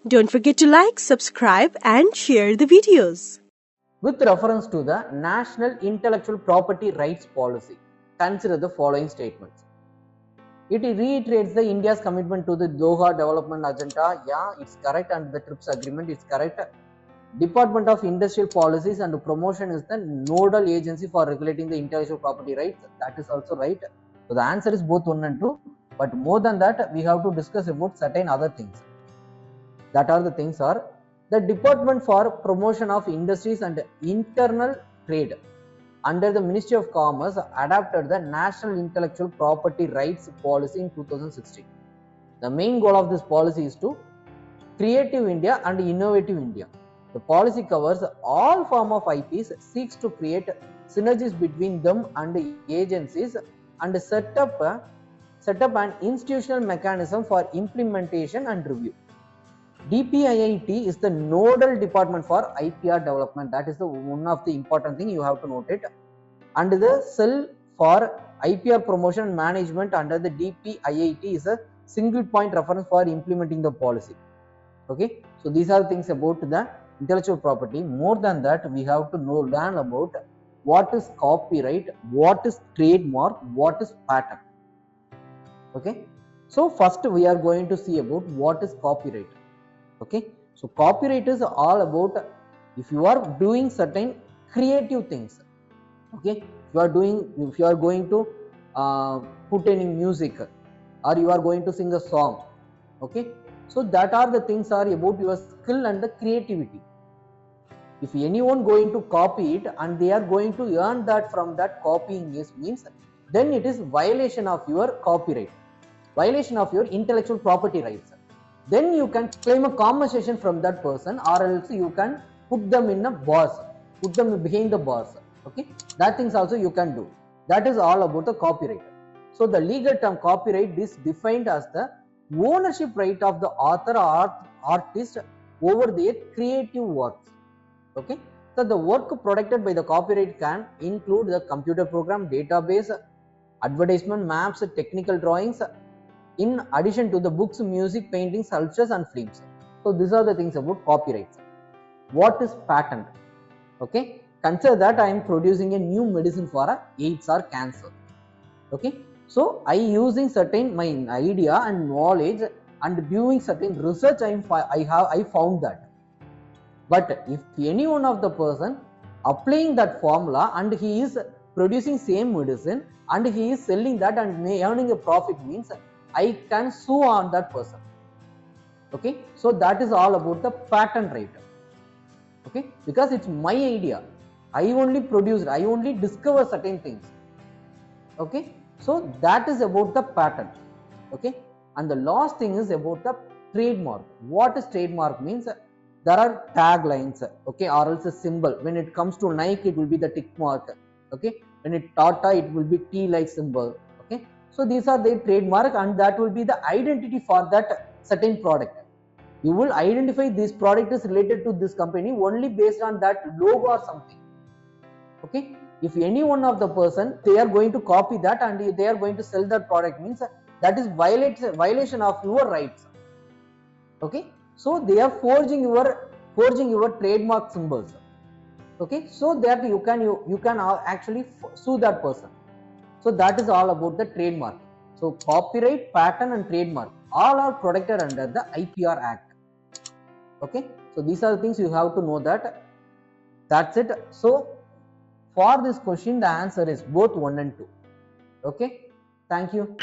Don't forget to like, subscribe and share the videos. With reference to the National Intellectual Property Rights Policy, consider the following statements. It reiterates the India's commitment to the Doha Development Agenda. Yeah, it's correct, and the TRIPS agreement is correct. Department of Industrial Policies and Promotion is the nodal agency for regulating the intellectual property rights. That is also right. So the answer is both 1 and 2. But more than that, we have to discuss about certain other things. That are the things are the Department for Promotion of Industries and Internal Trade under the Ministry of Commerce adopted the National Intellectual Property Rights Policy in 2016. The main goal of this policy is to Creative India and Innovative India. The policy covers all form of IPs, seeks to create synergies between them and the agencies, and set up an institutional mechanism for implementation and review. DPIIT is the nodal department for IPR development. That is the one of the important thing you have to note it. And the cell for IPR promotion and management under the DPIIT is a single point reference for implementing the policy. Okay, so these are things about the intellectual property. More than that, we have to learn about what is copyright, what is trademark, what is patent. Okay, so first we are going to see about what is copyright. Okay, so copyright is all about if you are doing certain creative things. Okay, if you are going to put any music, or you are going to sing a song. Okay, so that are the things are about your skill and the creativity. If anyone going to copy it and they are going to earn that from that copying means then it is violation of your copyright, violation of your intellectual property rights. Then you can claim a compensation from that person, or else you can put them in a bars, put them behind the bars. Okay, that things also you can do. That is all about the copyright. So the legal term copyright is defined as the ownership right of the author or artist over their creative works. Okay, so the work protected by the copyright can include the computer program, database, advertisement, maps, technical drawings, in addition to the books, music, paintings, sculptures and films. So these are the things about copyrights. What is patent? Okay, consider that I am producing a new medicine for AIDS or cancer. Okay, so I using certain my idea and knowledge and doing certain research, I found that. But if any one of the person applying that formula and he is producing same medicine and he is selling that and earning a profit, means I can sue on that person. Okay, so that is all about the patent right. Okay, because it's my idea, I only produced, I only discover certain things. Okay, so that is about the patent. Okay, and the last thing is about the trademark. What is trademark means? There are taglines, okay, or else a symbol. When it comes to Nike, it will be the tick mark. Okay, when it Tata, it will be T-like symbol. Okay, so these are the trademark, and that will be the identity for that certain product. You will identify this product is related to this company only based on that logo or something. Okay, if any one of the person they are going to copy that and they are going to sell that product, means that is violation of your rights. Okay, so they are forging your trademark symbols. Okay, so that you can actually sue that person. So that is all about the trademark. So copyright, patent and trademark all are protected under the IPR Act. Okay, so these are the things you have to know that. That's it. So for this question the answer is both 1 and 2. Okay, thank you.